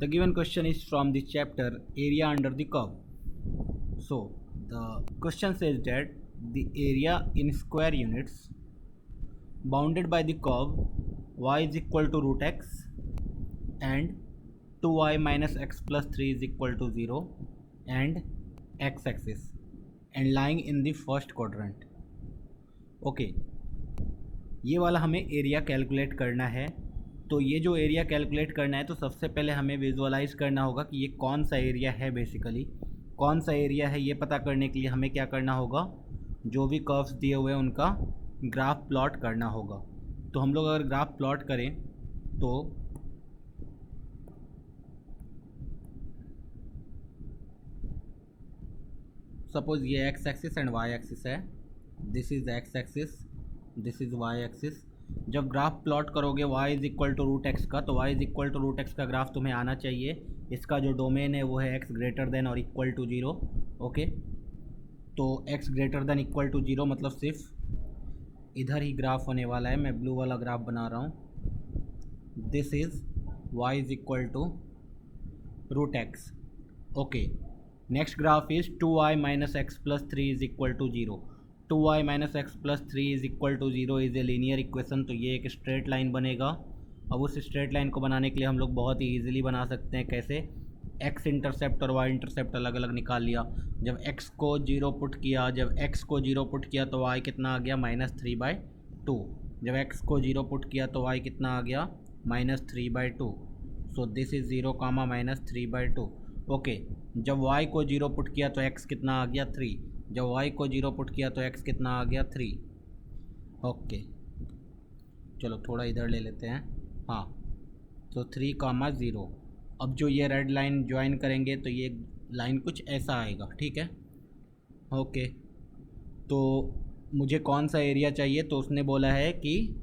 The given question is from the chapter area under the curve. So the question says that the area in square units bounded by the curve y is equal to root x and 2y minus x plus 3 is equal to 0 and x axis and lying in the first quadrant. Okay ये वाला हमें area calculate करना है। तो ये जो area calculate करना है तो सबसे पहले हमें विजुअलाइज करना होगा कि ये कौन सा एरिया है। बेसिकली कौन सा एरिया है ये पता करने के लिए हमें क्या करना होगा, जो भी कर्व्स दिए हुए हैं उनका ग्राफ प्लॉट करना होगा। तो हम लोग अगर ग्राफ प्लॉट करें तो सपोज ये X axis and Y axis है, this is X axis, this is Y axis. जब ग्राफ प्लॉट करोगे y is equal to root X का, तो y is equal to root X का ग्राफ तुम्हें आना चाहिए। इसका जो डोमेन है वो है x ग्रेटर देन और इक्वल टू 0। ओके, तो x greater than equal to 0 मतलब सिर्फ इधर ही ग्राफ होने वाला है। मैं ब्लू वाला ग्राफ बना रहा हूँ। This is y is equal to root x. Okay, next graph is 2y minus x plus 3 is equal to 0। 2y minus x plus 3 is equal to 0 is a linear equation. तो ये एक straight line बनेगा। अब उस straight line को बनाने के लिए हम लोग बहुत ही ईजिली बना सकते हैं। कैसे? x इंटरसेप्ट और y इंटरसेप्ट अलग अलग निकाल लिया। जब x को 0 पुट किया, जब x को 0 पुट किया तो y कितना आ गया, -3/2। जब x को 0 पुट किया तो y कितना आ गया, -3/2। So this is 0, -3/2। ओके, जब y को 0 पुट किया तो x कितना आ गया, 3। जब y को 0 पुट किया तो x कितना आ गया, 3। ओके, चलो थोड़ा इधर ले लेते हैं। हाँ, तो 3, 0। अब जो ये रेड लाइन ज्वाइन करेंगे तो ये लाइन कुछ ऐसा आएगा, ठीक है। ओके, तो मुझे कौन सा एरिया चाहिए, तो उसने बोला है कि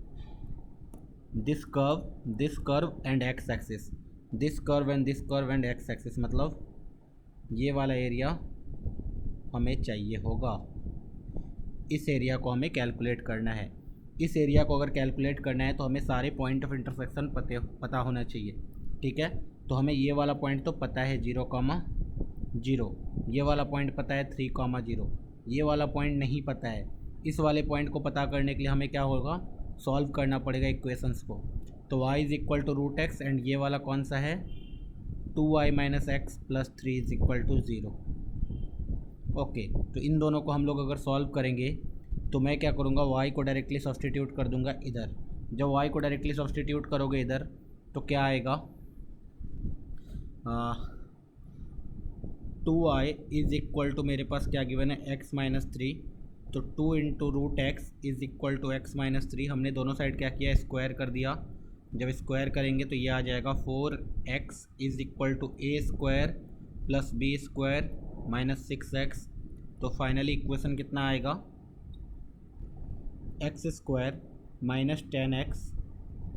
this curve and x axis, this curve and x axis, मतलब ये वाला एरिया हमें चाहिए होगा। इस एरिया को हमें कैलकुलेट करना है। इस एरिया को अगर कैलकुलेट करना है तो हमें सारे पॉइंट ऑफ इंटरसेक्शन पता होना चाहिए, ठीक है। तो हमें ये वाला पॉइंट तो पता है 0,0, ये वाला पॉइंट पता है 3,0, ये वाला पॉइंट नहीं पता है। इस वाले पॉइंट को पता करने के लिए हमें क्या होगा, सॉल्व करना पड़ेगा इक्वेशंस को। तो y is equal to root x and ये वाला कौन सा है, 2y minus x plus 3 is equal to 0। Okay, तो इन दोनों को हम लोग अगर सॉल्व करेंगे तो मैं क्या करूँगा, y को डायरेक्टली सब्सटीट्यूट कर दूंगा इधर। जब y को डायरेक्टली सब्सटीट्यूट करोगे इधर तो क्या आएगा, 2y इज़ इक्वल टू, मेरे पास क्या गिवन है, x माइनस 3। तो 2 into root x is equal to x minus 3। हमने दोनों साइड क्या किया, स्क्वायर कर दिया। जब स्क्वायर करेंगे तो ये आ जाएगा 4x is equal to a square plus b square minus 6x। तो फाइनली इक्वेशन कितना आएगा, x square minus 10x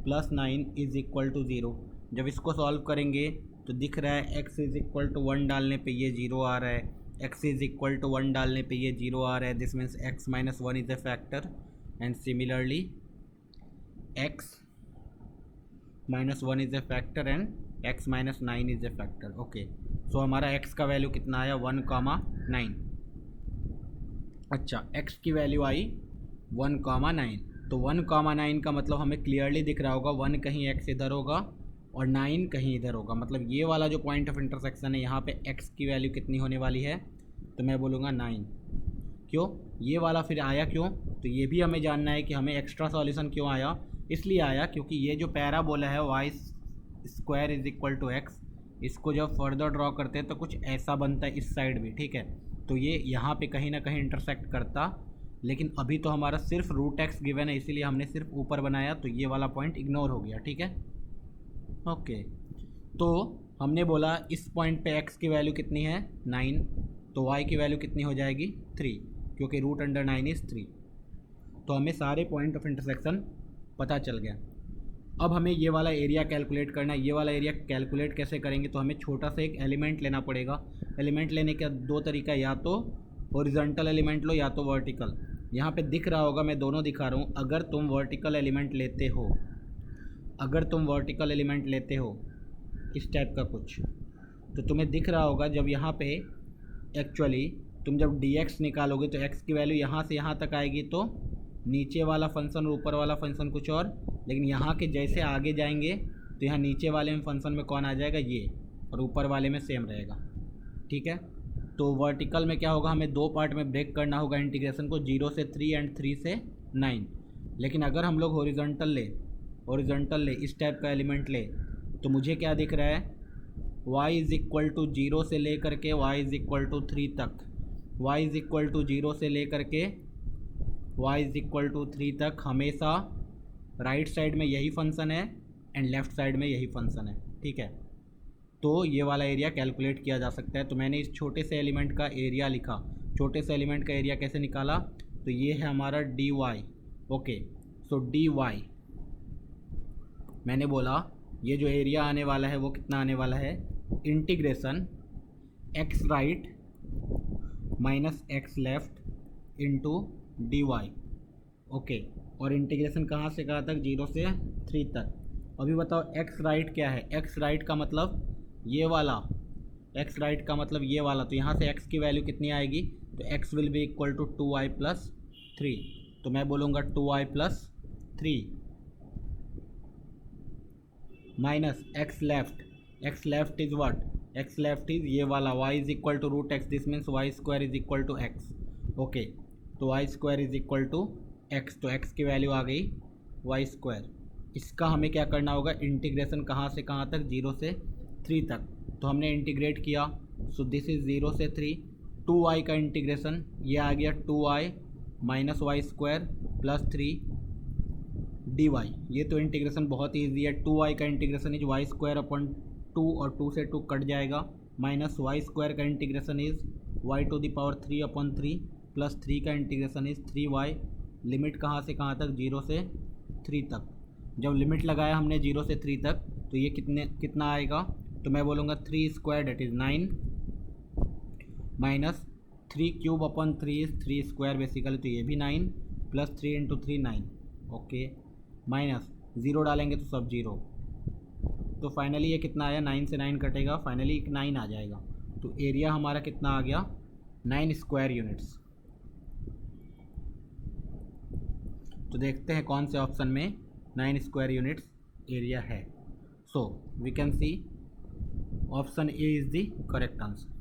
plus 9 is equal to 0। जब इसको सॉल्व करेंगे तो दिख रहा है x इज़ इक्वल टू 1 डालने पे ये 0 आ रहा है, x इज़ इक्वल टू 1 डालने पे ये 0 आ रहा है। This means x minus 1 is a factor and similarly x minus 1 is a factor and x minus 9 is a factor. Okay, so हमारा x का वैल्यू कितना आया, 1,9। अच्छा, x की वैल्यू आई 1,9। तो 1,9 का मतलब हमें क्लियरली दिख रहा होगा 1 कहीं x इधर होगा और 9 कहीं इधर होगा। मतलब ये वाला जो पॉइंट ऑफ इंटरसेक्शन है यहाँ पे x की वैल्यू कितनी होने वाली है, तो मैं बोलूँगा 9। क्यों ये वाला फिर आया क्यों, तो ये भी हमें जानना है कि हमें एक्स्ट्रा सॉल्यूशन क्यों आया। इसलिए आया क्योंकि ये जो पैराबोला है y square is equal to x, इसको जब फर्दर ड्रॉ करते हैं तो कुछ ऐसा बनता है इस साइड भी, ठीक है। तो ये यहाँ पे कहीं ना कहीं इंटरसेक्ट करता, लेकिन अभी तो हमारा सिर्फ रूट एक्स गिवन है इसीलिए हमने सिर्फ ऊपर बनाया, तो ये वाला पॉइंट इग्नोर हो गया, ठीक है। ओके, तो हमने बोला इस पॉइंट पे x की वैल्यू कितनी है, 9। तो y की वैल्यू कितनी हो जाएगी, 3, क्योंकि रूट अंडर 9 इज़ 3। तो हमें सारे पॉइंट ऑफ इंटरसेक्शन पता चल गया। अब हमें ये वाला एरिया कैलकुलेट करना है। ये वाला एरिया कैलकुलेट कैसे करेंगे, तो हमें छोटा सा एक एलिमेंट लेना पड़ेगा। एलिमेंट लेने का दो तरीका, या तो हॉरिजॉन्टल एलिमेंट लो या तो वर्टिकल। यहाँ पे दिख रहा होगा, मैं दोनों दिखा रहा हूँ। अगर तुम वर्टिकल एलिमेंट लेते हो इस टाइप का कुछ। तो तुम्हें दिख रहा होगा जब यहाँ पे एक्चुअली तुम जब dx निकालोगे तो x की वैल्यू यहाँ से यहाँ तक आएगी, तो नीचे वाला फंक्शन और ऊपर वाला फंक्शन कुछ और, लेकिन यहाँ के जैसे आगे जाएंगे तो यहाँ नीचे वाले में फंक्शन में कौन आ जाएगा, ये, और ऊपर वाले में सेम रहेगा। ठीक है, तो वर्टिकल में क्या होगा, हमें दो पार्ट में ब्रेक करना होगा इंटीग्रेशन को, 0 से 3 एंड 3 से 9। लेकिन अगर हम लोग हॉरिजॉन्टल ले इस टाइप का एलिमेंट ले, तो मुझे क्या दिख रहा है, y इज़ इक्वल टू 0 से लेकर के y इज़ इक्वल टू 3 तक, y इज़ इक्वल टू 0 से लेकर के y इज़ इक्वल टू 3 तक हमेशा राइट साइड में यही फंक्शन है एंड लेफ़्ट साइड में यही फंक्शन है। ठीक है, तो ये वाला एरिया कैलकुलेट किया जा सकता है। तो मैंने इस छोटे से एलिमेंट का एरिया लिखा। छोटे से एलिमेंट का एरिया कैसे निकाला, तो ये है हमारा dy। ओके, सो dy मैंने बोला ये जो एरिया आने वाला है वो कितना आने वाला है, integration x right minus x left into dy। Okay, और इंटीग्रेशन कहाँ से कहाँ तक, 0 से 3 तक। अभी बताओ x राइट क्या है, x राइट का मतलब ये वाला, x राइट का मतलब ये वाला, तो यहाँ से x की वैल्यू कितनी आएगी, तो x will be equal to 2i plus 3। तो मैं बोलूँगा 2i plus 3 minus x left is what, x left is ये वाला, y is equal to root x, this means y square is equal to x। Okay, तो y square is equal to x, तो x की value आ गई y square. इसका हमें क्या करना होगा, इंटीग्रेशन कहाँ से कहाँ तक, 0 से 3 तक। तो हमने इंटीग्रेट किया, सो दिस इज़ 0 से 3, 2y का इंटीग्रेशन ये आ गया 2i minus y square plus 3 dy। ये तो इंटीग्रेशन बहुत ही ईजी है। 2y का integration is y square upon 2 और 2 से 2 कट जाएगा, माइनस वाई स्क्वायर का integration is y to the power 3 upon 3 plus 3 का इंटीग्रेशन इज 3y। लिमिट कहाँ से कहाँ तक, 0 से 3 तक। जब लिमिट लगाया हमने 0 से 3 तक, तो ये कितना आएगा, तो मैं बोलूँगा 3 square that is 9 minus 3 cube upon 3 is 3 square basically, तो ये भी 9 प्लस 3 इंटू 3 9। ओके, माइनस 0 डालेंगे तो सब 0, तो फाइनली ये कितना आया, 9 से 9 कटेगा, फाइनली 9 आ जाएगा। तो एरिया हमारा कितना आ गया, 9 स्क्वायर यूनिट्स। तो देखते हैं कौन से ऑप्शन में 9 स्क्वायर यूनिट्स एरिया है। So we can see option A is the correct answer.